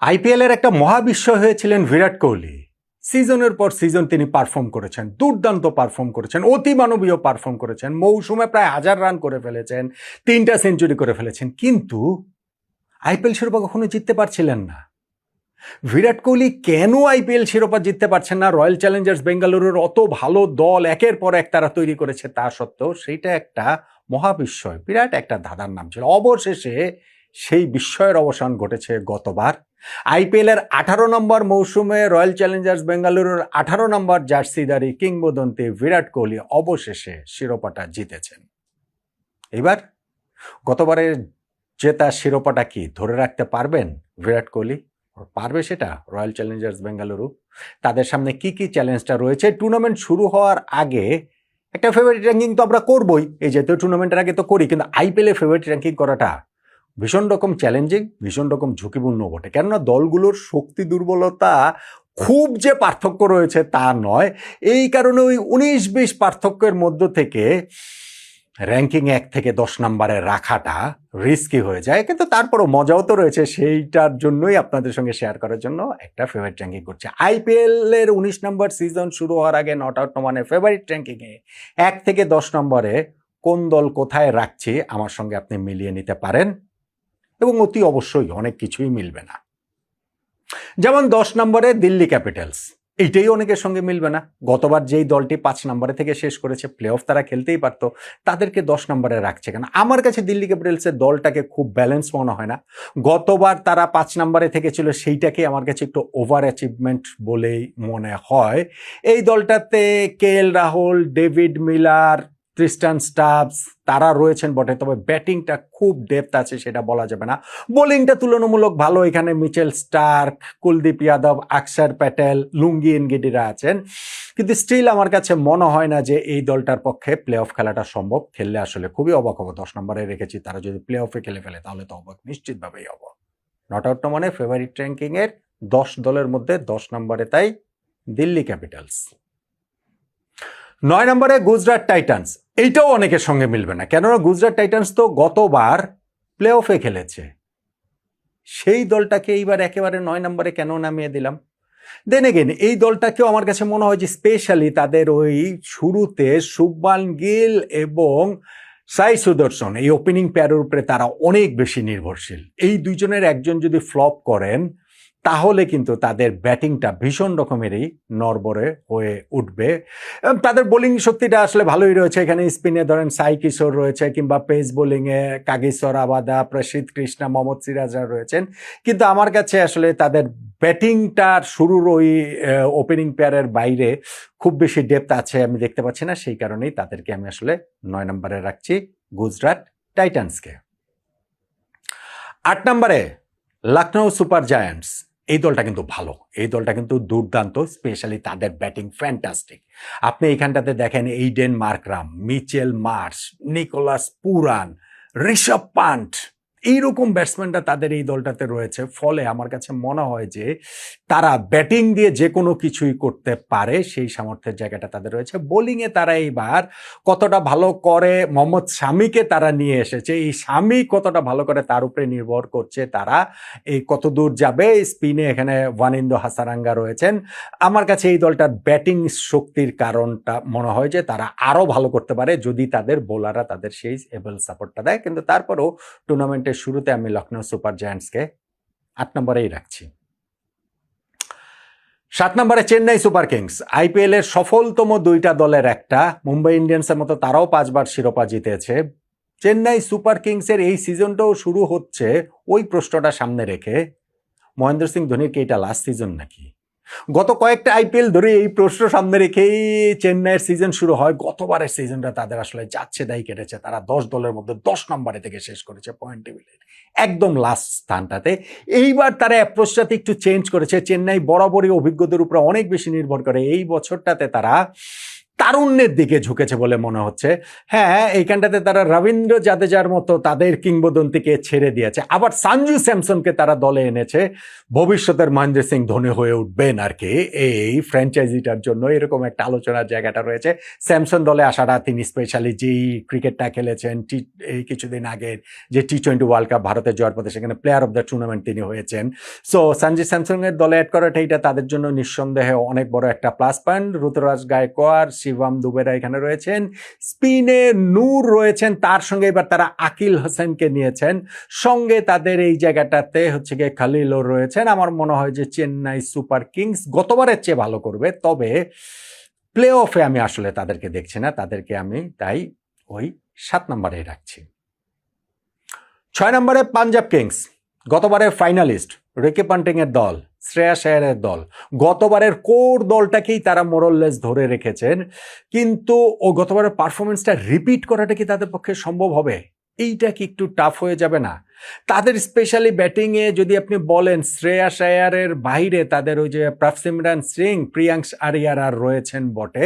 আইপিএলের একটা মহাবিস্ময় হয়েছিলেন বিরাট কোহলি। সিজনের পর সিজন তিনি পারফর্ম করেছেন, দুর্দান্ত পারফর্ম করেছেন, অতি মানবীয় পারফর্ম করেছেন, মৌসুমে প্রায় 1000 রান করে ফেলেছেন, 3টা সেঞ্চুরি করে ফেলেছেন, কিন্তু আইপিএল শিরোপা কখনো জিততে পারছিলেন না। বিরাট কোহলি কেন আইপিএল শিরোপা জিততে পারছেন না? রয়্যাল চ্যালেঞ্জার্স বেঙ্গালুরুর অত ভালো দল একের পর এক তারা তৈরি করেছে, তা সত্ত্বেও সেইটা একটা মহাবিস্ময়, বিরাট একটা ধাঁধার নাম ছিল। অবশেষে সেই বিস্ময়ের অবসান ঘটেছে গতবার। আইপিএলের 18 নম্বর মৌসুমে রয়্যাল চ্যালেঞ্জার্স বেঙ্গালুরুর 18 নম্বর জার্সিধারী কিংবদন্তি বিরাট কোহলি অবশেষে শিরোপাটা জিতেছেন। এবার গতবারের জেতা শিরোপাটা কি ধরে রাখতে পারবেন বিরাট কোহলি? পারবে সেটা রয়্যাল চ্যালেঞ্জার্স বেঙ্গালুরু? তাদের সামনে কি কি চ্যালেঞ্জটা রয়েছে? টুর্নামেন্ট শুরু হওয়ার আগে একটা ফেভারিট র্যাঙ্কিং তো আমরা করবই, এই যেহেতু টুর্নামেন্টের আগে তো করি, কিন্তু আইপিএলে ফেভারিট র্যাঙ্কিং করাটা ভীষণ রকম চ্যালেঞ্জিং, ভীষণ রকম ঝুঁকিপূর্ণ বটে। কেননা দলগুলোর শক্তি দুর্বলতা খুব যে পার্থক্য রয়েছে তা নয়। এই কারণে ওই 19-20 পার্থক্যের মধ্য থেকে র্যাঙ্কিং 1 থেকে 10 নম্বরে রাখাটা রিস্কি হয়ে যায়, কিন্তু তারপরও মজাও তো রয়েছে। সেইটার জন্যই আপনাদের সঙ্গে শেয়ার করার জন্য একটা ফেভারিট র্যাঙ্কিং করছে। আইপিএল এর 19 নম্বর সিজন শুরু হওয়ার আগে নট আউট মানে ফেভারিট র্যাঙ্কিংয়ে 1 থেকে 10 নম্বরে কোন দল কোথায় রাখছে আমার সঙ্গে আপনি মিলিয়ে নিতে পারেন, এবং অতি অবশ্যই অনেক কিছুই মিলবে না। যেমন 10 নম্বরে দিল্লি ক্যাপিটালস, এইটাই অনেকের সঙ্গে মিলবে না। গতবার যেই দলটি 5 নম্বরে থেকে শেষ করেছে, প্লে অফ তারা খেলতেই পারতো, তাদেরকে 10 নম্বরে রাখছে কেন? আমার কাছে দিল্লি ক্যাপিটালসের দলটাকে খুব ব্যালেন্স মনে হয় না। গতবার তারা 5 নম্বরে থেকে ছিল, সেইটাকে আমার কাছে একটু ওভার অ্যাচিভমেন্ট বলেই মনে হয়। এই দলটাতে KL Rahul, David Miller, Tristan Stubbs তারা রয়েছেন বটে, তবে ব্যাটিংটা খুব ডেপথ আছে সেটা বলা যাবে না। বোলিংটা তুলনামূলক ভালো, এখানে মিচেল স্টার্ক, কুলদীপ যাদব, অক্ষর প্যাটেল, লুঙ্গি এনগিডিরা আছেন, কিন্তু স্টিল আমার কাছে মনে হয় না যে এই দলটার পক্ষে প্লে অফ খেলাটা সম্ভব। খেললে আসলে খুবই অবাক হবো। 10 নম্বরে রেখেছি, তারা যদি প্লে অফে খেলে ফেলে তাহলে তো অবাক নিশ্চিতভাবেই হব। নট আউট মানে ফেভারিট র্যাঙ্কিং এর 10 দলের মধ্যে 10 নম্বরে তাই দিল্লি ক্যাপিটালস। 9 নম্বরে গুজরাট টাইটান্স, এইটাও অনেকের সঙ্গে মিলবে না, কেননা গুজরাট টাইটান্স তো গতবার প্লে অফে খেলেছে। সেই দলটাকে এইবার একেবারে 9 নম্বরে কেন নামিয়ে দিলাম? দেন এগেন এই দলটাকেও আমার কাছে মনে হয় যে স্পেশালি তাদের ওই শুরুতে শুভমান গিল এবং সাই সুদর্শন এই ওপেনিং পেয়ারের উপরে তারা অনেক বেশি নির্ভরশীল। এই দুইজনের একজন যদি ফ্লপ করেন তাহলে কিন্তু তাদের ব্যাটিংটা ভীষণ রকমেরই নড়বড়ে হয়ে উঠবে। তাদের বোলিং শক্তিটা আসলে ভালোই রয়েছে। এখানে স্পিনে ধরেন সাই কিশোর রয়েছে, কিংবা পেস বোলিংয়ে কাগিসর আবাদা, প্রসিদ্ধ কৃষ্ণা, মোহাম্মদ সিরাজরা রয়েছেন, কিন্তু আমার কাছে আসলে তাদের ব্যাটিংটার শুরুর ওই ওপেনিং পেয়ারের বাইরে খুব বেশি ডেপথ আছে আমি দেখতে পাচ্ছি না। সেই কারণেই তাদেরকে আমি আসলে 9 নম্বরে রাখছি, গুজরাট টাইটান্সকে। 8 নম্বরে লখনৌ সুপার জায়ান্টস, এই দলটা কিন্তু ভালো, এই দলটা কিন্তু দুর্দান্ত, স্পেশালি তাদের ব্যাটিং ফ্যান্টাস্টিক। আপনি এইখানটাতে দেখেন Aiden Markram, Mitchell Marsh, Nicholas Pooran, Rishabh punt, এইরকম ব্যাটসম্যানরা তাদের এই দলটাতে রয়েছে। ফলে আমার কাছে মনে হয় যে তারা ব্যাটিং দিয়ে যে কোনো কিছুই করতে পারে, সেই সামর্থ্যের জায়গাটা তাদের রয়েছে। বোলিংয়ে তারা এইবার কতটা ভালো করে, মোহাম্মদ শামিকে তারা নিয়ে এসেছে, এই শামি কতটা ভালো করে তার উপরে নির্ভর করছে তারা এই কত দূর যাবে। স্পিনে এখানে ওয়ানিন্দু হাসারাঙ্গা রয়েছেন। আমার কাছে এই দলটার ব্যাটিং শক্তির কারণটা মনে হয় যে তারা আরও ভালো করতে পারে যদি তাদের বোলাররা তাদের সেই এবল সাপোর্টটা দেয়, কিন্তু তারপরেও টুর্নামেন্টের শুরুতে আমি লখনৌ সুপার জায়ান্টসকে 8 নম্বরেই রাখছি। 7 নম্বরে চেন্নাই সুপার কিংস, আইপিএল এর সফলতম 2টা দলের একটা। মুম্বাই ইন্ডিয়ান্সের মতো তারাও 5 বার শিরোপা জিতেছে। চেন্নাই সুপার কিংসের এই সিজনটাও শুরু হচ্ছে ওই প্রশ্নটা সামনে রেখে, মহেন্দ্র সিং ধোনির কি এটা লাস্ট সিজন নাকি? গত কয়েকটা আইপিএল ধরে এই প্রশ্ন সামনে রেখেই চেন্নাইয়ের সিজন শুরু হয়। গতবারের সিজনটা তাদের আসলে যাচ্ছে দায়ী কেটেছে, তারা 10 দলের মধ্যে 10 নম্বরে থেকে শেষ করেছে পয়েন্ট টেবিলের একদম লাস্ট স্থানটাতে। এইবার তারা অ্যাপ্রোচটাতে একটু চেঞ্জ করেছে। চেন্নাই বরাবরই অভিজ্ঞদের উপরে অনেক বেশি নির্ভর করে। এই বছরটাতে তারা তারুণ্যের দিকে ঝুঁকেছে বলে মনে হচ্ছে। হ্যাঁ, এইখানটাতে তারা রবীন্দ্র জাদেজার মতো তাদের কিংবদন্তিকে ছেড়ে দিয়েছে, আবার সঞ্জু স্যামসনকে তারা দলে এনেছে। ভবিষ্যতের মহেন্দ্র সিং ধোনি হয়ে উঠবেন আর কি এই ফ্র্যাঞ্চাইজিটার জন্য, এরকম একটা আলোচনার জায়গাটা রয়েছে। স্যামসন দলে আসাটা, তিনি স্পেশালি যেই ক্রিকেটটা খেলেছেন এই কিছুদিন আগের যে T20 ওয়ার্ল্ড কাপ ভারতের জয়ের পথে, সেখানে প্লেয়ার অফ দ্য টুর্নামেন্ট তিনি হয়েছেন। সো সঞ্জু স্যামসনের দলে অ্যাড করাটা এটা তাদের জন্য নিঃসন্দেহে অনেক বড় একটা প্লাস পয়েন্ট। ঋতুরাজ গায়কোয়াড়, শিবম দুবেরা এখানে রয়েছেন, স্পিনে নূর রয়েছেন, তার সঙ্গে এবার তারা আকিল হোসেনকে নিয়েছেন, সঙ্গে তাদের এই জায়গাটাতে হচ্ছে গিয়ে খালিলও রয়েছেন। আমার মনে হয় যে চেন্নাই সুপার কিংস গতবারের চেয়ে ভালো করবে, তবে প্লে অফে আমি আসলে তাদেরকে দেখছি না, তাদেরকে আমি তাই ওই 7 নম্বরে রাখছি। 6 নম্বরে পাঞ্জাব কিংস, গতবারের ফাইনালিস্ট রিকি পন্টিং এর দল, শ্রেয়াস আয়ারের দল, গতবারের কোর দলটাকেই তারা মোরললেস ধরে রেখেছেন, কিন্তু ও গতবারের পারফরমেন্সটা রিপিট করাটা কি তাদের পক্ষে সম্ভব হবে? এইটা কি একটু টাফ হয়ে যাবে না? তাদের স্পেশালি ব্যাটিংয়ে যদি আপনি বলেন, শ্রেয়াস আয়ারের বাইরে তাদের ওই যে প্রভসিমরন সিং, প্রিয়াংশ আরিয়ার আর রয়েছেন বটে,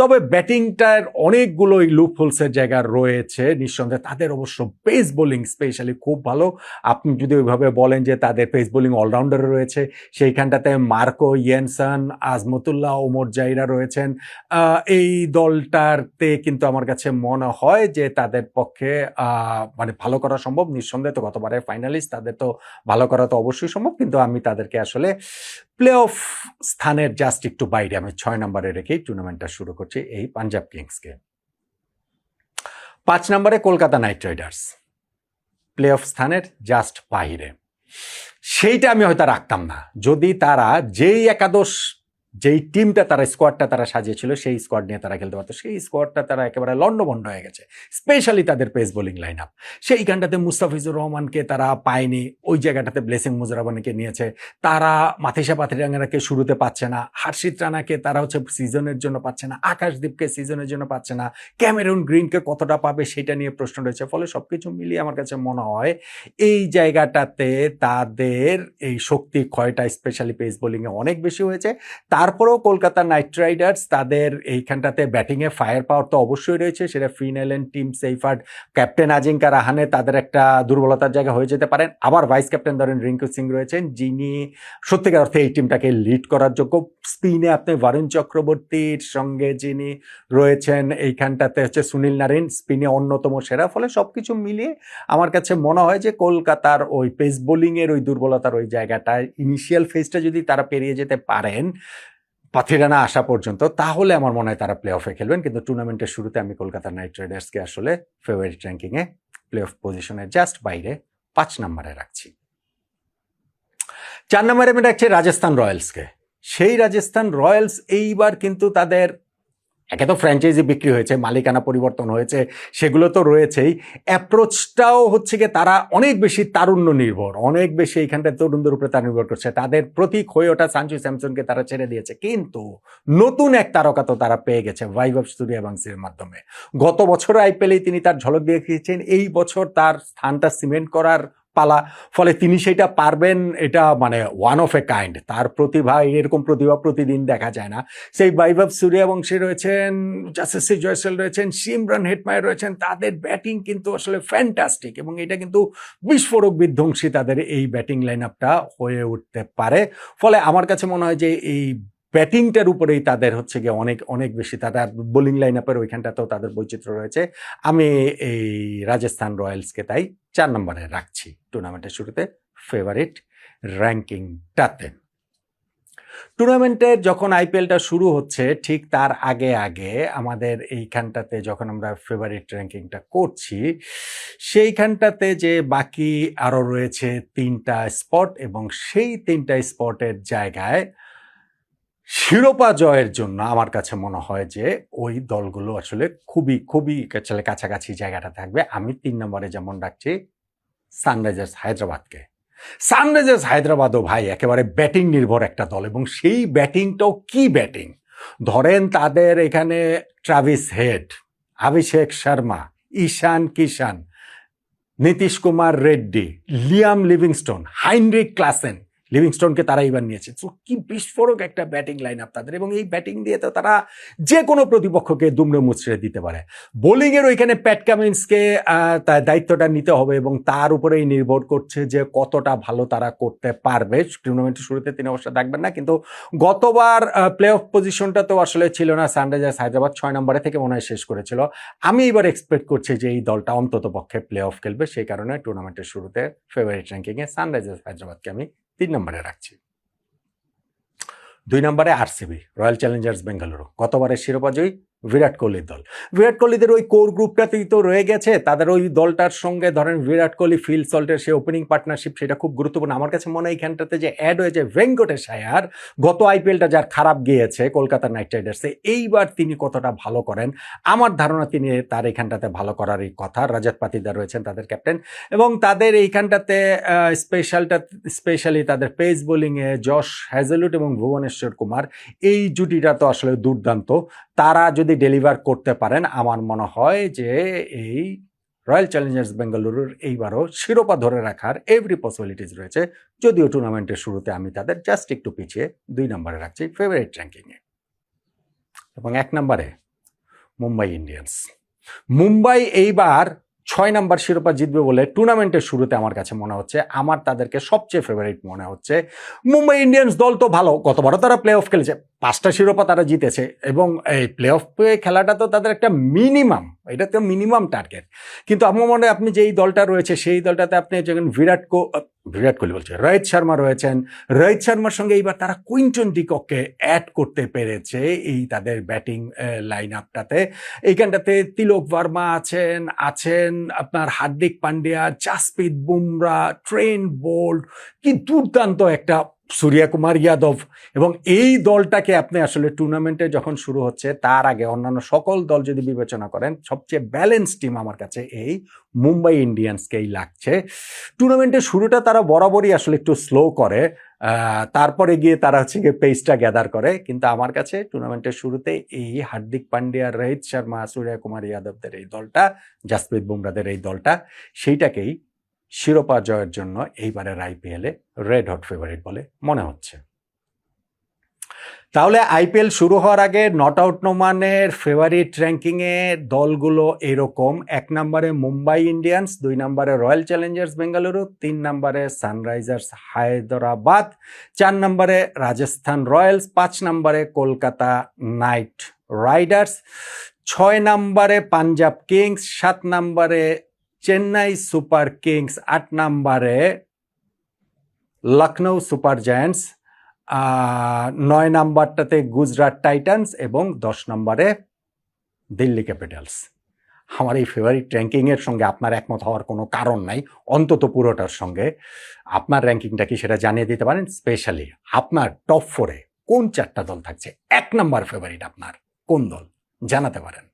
তবে ব্যাটিংটার অনেকগুলোই লুপহোলসের জায়গা রয়েছে নিঃসন্দেহে। তাদের অবশ্য পেস বোলিং স্পেশালি খুব ভালো। আপনি যদি ওইভাবে বলেন যে তাদের পেস বোলিং অলরাউন্ডার রয়েছে, সেইখানটাতে মার্কো ইয়েনসন, আজমতুল্লাহ, ওমর জাইরা রয়েছেন। এই দলটাতে কিন্তু আমার কাছে মনে হয় যে তাদের পক্ষে মানে ভালো করা সম্ভব। নিঃসন্দেহে তো গতবারের ফাইনালিস্ট, তাদের তো ভালো করা তো অবশ্যই সম্ভব, কিন্তু আমি তাদেরকে আসলে প্লে অফ স্থানের জাস্ট একটু বাইরে আমি 6 নম্বরে রেখেই টুর্নামেন্টটা শুরু করছি এই পাঞ্জাব কিংসকে। 5 নম্বরে Kolkata night Riders, play of স্থানের জাস্ট বাইরে। সেইটা আমি হয়তো রাখতাম না যদি তারা যেই টিমটা তারা স্কোয়াডটা তারা সাজিয়েছিল সেই স্কোয়াড নিয়ে তারা খেলতে পারতো। সেই স্কোয়াডটা তারা একেবারে লন্ডভন্ড হয়ে গেছে, স্পেশালি তাদের পেস বোলিং লাইন আপ। সেইখানটাতে মুস্তাফিজুর রহমানকে তারা পায়নি, ওই জায়গাটাতে ব্লেসিং মুজারাবানিকে নিয়েছে, তারা মাথিসা পাথিরাঙ্গাকে শুরুতে পাচ্ছে না, হার্ষিত রানাকে তারা হচ্ছে সিজনের জন্য পাচ্ছে না, আকাশদীপকে সিজনের জন্য পাচ্ছে না, ক্যামেরুন গ্রিনকে কতটা পাবে সেটা নিয়ে প্রশ্ন রয়েছে। ফলে সবকিছু মিলিয়ে আমার কাছে মনে হয় এই জায়গাটাতে তাদের এই শক্তি ক্ষয়টা স্পেশালি পেস বোলিংয়ে অনেক বেশি হয়েছে। তারপরেও কলকাতা নাইট রাইডার্স তাদের এইখানটাতে ব্যাটিংয়ে ফায়ার পাওয়ার তো অবশ্যই রয়েছে, সেটা ফিন এলেন, টিম সেইফার্ড, ক্যাপ্টেন আজিঙ্কা রাহানে তাদের একটা দুর্বলতার জায়গা হয়ে যেতে পারেন। আবার ভাইস ক্যাপ্টেন ধরেন রিঙ্কু সিং রয়েছেন, যিনি সত্যিকার অর্থে এই টিমটাকে লিড করার যোগ্য। স্পিনে আপনি বরুণ চক্রবর্তীর সঙ্গে যিনি রয়েছেন এইখানটাতে হচ্ছে সুনীল নারিন, স্পিনে অন্যতম সেরা। ফলে সবকিছু মিলিয়ে আমার কাছে মনে হয় যে কলকাতার ওই পেস বোলিংয়ের ওই দুর্বলতার ওই জায়গাটায় ইনিশিয়াল ফেজটা যদি তারা পেরিয়ে যেতে পারেন পাথিরানা আসা পর্যন্ত, তাহলে আমার মনে হয় তারা প্লে অফে খেলবেন। কিন্তু টুর্নামেন্টের শুরুতে আমি কলকাতা নাইট রাইডার্সকে আসলে ফেভারিট র্যাঙ্কিংয়ে প্লে অফ পজিশনের জাস্ট বাইরে 5 নম্বরে রাখছি। 4 নম্বরে আমি রাখছি রাজস্থান রয়্যালসকে। সেই রাজস্থান রয়্যালস এইবার কিন্তু তাদের একে তো ফ্র্যাঞ্চাইজি বিক্রি হয়েছে, মালিকানা পরিবর্তন হয়েছে, সেগুলো তো রয়েছেই। অ্যাপ্রোচটাও হচ্ছে গিয়ে তারা অনেক বেশি তারুণ্য নির্ভর, অনেক বেশি এইখানটায় তরুণদের উপরে তারা নির্ভর করছে। তাদের প্রতীক হয়ে ওঠা সঞ্জু স্যামসনকে তারা ছেড়ে দিয়েছে, কিন্তু নতুন এক তারকা তো তারা পেয়ে গেছে বৈভব সূর্যবংশীর মাধ্যমে। গত বছর আইপিএলেই তিনি তার ঝলক দেখিয়েছেন, এই বছর তার স্থানটা সিমেন্ট করার পালা। ফলে তিনি সেটা পারবেন, এটা মানে ওয়ান অফ এ কাইন্ড। তার প্রতিভা, এরকম প্রতিভা প্রতিদিন দেখা যায় না। সেই বৈভব সূর্যবংশী রয়েছেন, যশস্বী জয়সওয়াল রয়েছেন, সিমরন হেটমায়ার রয়েছেন, তাদের ব্যাটিং কিন্তু আসলে ফ্যান্টাস্টিক, এবং এটা কিন্তু বিস্ফোরক বিধ্বংসী তাদের এই ব্যাটিং লাইন আপটা হয়ে উঠতে পারে। ফলে আমার কাছে মনে হয় যে এই ব্যাটিংটার উপরেই তাদের হচ্ছে গিয়ে অনেক অনেক বেশি, তাদের বোলিং লাইন আপের ওইখানটাতেও তাদের বৈচিত্র্য রয়েছে। আমি এই রাজস্থান রয়্যালসকে তাই 4 নম্বরে রাখছি টুর্নামেন্টের শুরুতে ফেভারিট র্যাঙ্কিংটাতে। টুর্নামেন্টের যখন আইপিএলটা শুরু হচ্ছে ঠিক তার আগে আগে আমাদের এইখানটাতে যখন আমরা ফেভারিট র্যাঙ্কিংটা করছি, সেইখানটাতে যে বাকি আরও রয়েছে 3টা স্পট, এবং সেই 3টা স্পটের জায়গায় শিরোপা জয়ের জন্য আমার কাছে মনে হয় যে ওই দলগুলো আসলে খুবই খুবই কাছাকাছি জায়গাটা থাকবে। আমি 3 নম্বরে যেমন রাখছি সানরাইজার্স হায়দ্রাবাদকে। সানরাইজার্স হায়দ্রাবাদও ভাই একেবারে ব্যাটিং নির্ভর একটা দল, এবং সেই ব্যাটিংটাও কি ব্যাটিং! ধরেন তাদের এখানে Travis Head, Abhishek Sharma, Ishan Kishan, Nitish Kumar Reddy, Liam Livingstone, Heinrich Klaasen, লিভিংস্টোনকে তারা এবার নিয়েছে। সো কি বিস্ফোরক একটা ব্যাটিং লাইন আপ তাদের, এবং এই ব্যাটিং দিয়ে তো তারা যে কোনো প্রতিপক্ষকে দুমড়ে মুচড়ে দিতে পারে। বোলিংয়ের ওইখানে প্যাট কামিন্সকে তার দায়িত্বটা নিতে হবে, এবং তার উপরেই নির্ভর করছে যে কতটা ভালো তারা করতে পারবে। টুর্নামেন্টের শুরুতে তিনি অবশ্য থাকবেন না, কিন্তু গতবার প্লে অফ পজিশনটা তো আসলে ছিল না। সানরাইজার্স হায়দ্রাবাদ 6 নম্বরে থেকে মনে হয় শেষ করেছিল। আমি এবার এক্সপেক্ট করছি যে এই দলটা অন্তত পক্ষে প্লে অফ খেলবে, সেই কারণে টুর্নামেন্টের শুরুতে ফেভারিট র্যাঙ্কিংয়ে সানরাইজার্স হায়দ্রাবাদকে আমি 3 নম্বরে রাখছি। 2 নম্বরে আরসিবি, রয়্যাল চ্যালেঞ্জার্স বেঙ্গালুরু, গতবারের শিরোপাজয়ী বিরাট কোহলির দল। বিরাট কোহলিদের ওই কোর গ্রুপটাতেই তো রয়ে গেছে, তাদের ওই দলটার সঙ্গে ধরেন বিরাট কোহলি, ফিল সল্টের সে ওপেনিং পার্টনারশিপ, সেটা খুব গুরুত্বপূর্ণ। আমার কাছে মনে হয় এইখানটাতে যে অ্যাড হয়েছে ভেঙ্কটেশ আয়ার, গত আইপিএলটা যার খারাপ গিয়েছে কলকাতা নাইট রাইডার্সে, এইবার তিনি কতটা ভালো করেন, আমার ধারণা তিনি তার এইখানটাতে ভালো করারই কথা। রাজাত পাতিদার রয়েছেন তাদের ক্যাপ্টেন, এবং তাদের এইখানটাতে স্পেশালি তাদের পেস বোলিংয়ে জশ হ্যাজেলউড এবং ভুবনেশ্বর কুমার, এই জুটিটা তো আসলে দুর্দান্ত। তারা যদি ডেলিভার করতে পারেন, আমার মনে হয় যে এই রয়্যাল চ্যালেঞ্জার্স বেঙ্গালুরুর এইবারও শিরোপা ধরে রাখার এভরি পসিবিলিটিস রয়েছে, যদিও টুর্নামেন্টের শুরুতে আমি তাদের জাস্ট একটু পিছিয়ে 2 নম্বরে রাখছি ফেভারিট র্যাঙ্কিংয়ে। এবং 1 নম্বরে মুম্বাই ইন্ডিয়ান্স। মুম্বাই এইবার 6 নম্বর শিরোপা জিতবে বলে টুর্নামেন্টের শুরুতে আমার কাছে মনে হচ্ছে, আমার তাদেরকে সবচেয়ে ফেভারিট মনে হচ্ছে। মুম্বাই ইন্ডিয়ান্স দল তো ভালো, গতবারও তারা প্লে অফ খেলেছে, 5টা শিরোপা তারা জিতেছে, এবং এই প্লে অফ খেলাটা তো তাদের একটা মিনিমাম, এটা তো মিনিমাম টার্গেট। কিন্তু আমার মনে হয় আপনি যে এই দলটা রয়েছে, সেই দলটাতে আপনি যখন বিরাট কোহলি বলছে, রোহিত শর্মা রয়েছেন, রোহিত শর্মার সঙ্গে এইবার তারা কুইন্টন ডিককে অ্যাড করতে পেরেছে এই তাদের ব্যাটিং লাইন আপটাতে। এইখানটাতে তিলক ভার্মা আছেন আপনার হার্দিক পান্ডিয়া, জাসপ্রীত বুমরা, ট্রেন্ট বোল্ট, কি দুর্দান্ত একটা সূর্যকুমার যাদব। এবং এই দলটাকে আপনি আসলে টুর্নামেন্টে যখন শুরু হচ্ছে তার আগে অন্যান্য সকল দল যদি বিবেচনা করেন, সবচেয়ে ব্যালেন্স টিম আমার কাছে এই মুম্বাই ইন্ডিয়ান্সকেই লাগছে। টুর্নামেন্টের শুরুটা তারা বরাবরই আসলে একটু স্লো করে, তারপরে গিয়ে তারা হচ্ছে গিয়ে পেসটা গ্যাদার করে, কিন্তু আমার কাছে টুর্নামেন্টের শুরুতে এই হার্দিক পান্ডিয়া, রোহিত শর্মা, সূর্যকুমার যাদবদের এই দলটা, জাসপ্রীত বুমরাদের এই দলটা, সেইটাকেই শিরোপা জয়ের জন্য এইবারের আইপিএলে রেড হট ফেভারিট বলে মনে হচ্ছে। তাহলে আইপিএল শুরু হওয়ার আগে নট আউট নোমানের ফেভারিট র্যাঙ্কিংয়ে দলগুলো এরকম: 1 নম্বরে মুম্বাই ইন্ডিয়ান্স, 2 নম্বরে রয়্যাল চ্যালেঞ্জার্স বেঙ্গালুরু, 3 নম্বরে সানরাইজার্স হায়দ্রাবাদ, 4 নম্বরে রাজস্থান রয়্যালস, 5 নম্বরে কলকাতা নাইট রাইডার্স, 6 নম্বরে পাঞ্জাব কিংস, 7 নম্বরে চেন্নাই সুপার কিংস, 8 নম্বরে লখনৌ সুপার জায়ান্টস, 9 নম্বরটাতে গুজরাট টাইটান্স, এবং 10 নম্বরে দিল্লি ক্যাপিটালস। আমার এই ফেভারিট র্যাঙ্কিংয়ের সঙ্গে আপনার একমত হওয়ার কোনো কারণ নাই, অন্তত পুরোটার সঙ্গে। আপনার র্যাঙ্কিংটা কি সেটা জানিয়ে দিতে পারেন। স্পেশালি আপনার টপ 4-এ কোন 4টা দল থাকছে, 1 নম্বর ফেভারিট আপনার কোন দল, জানাতে পারেন।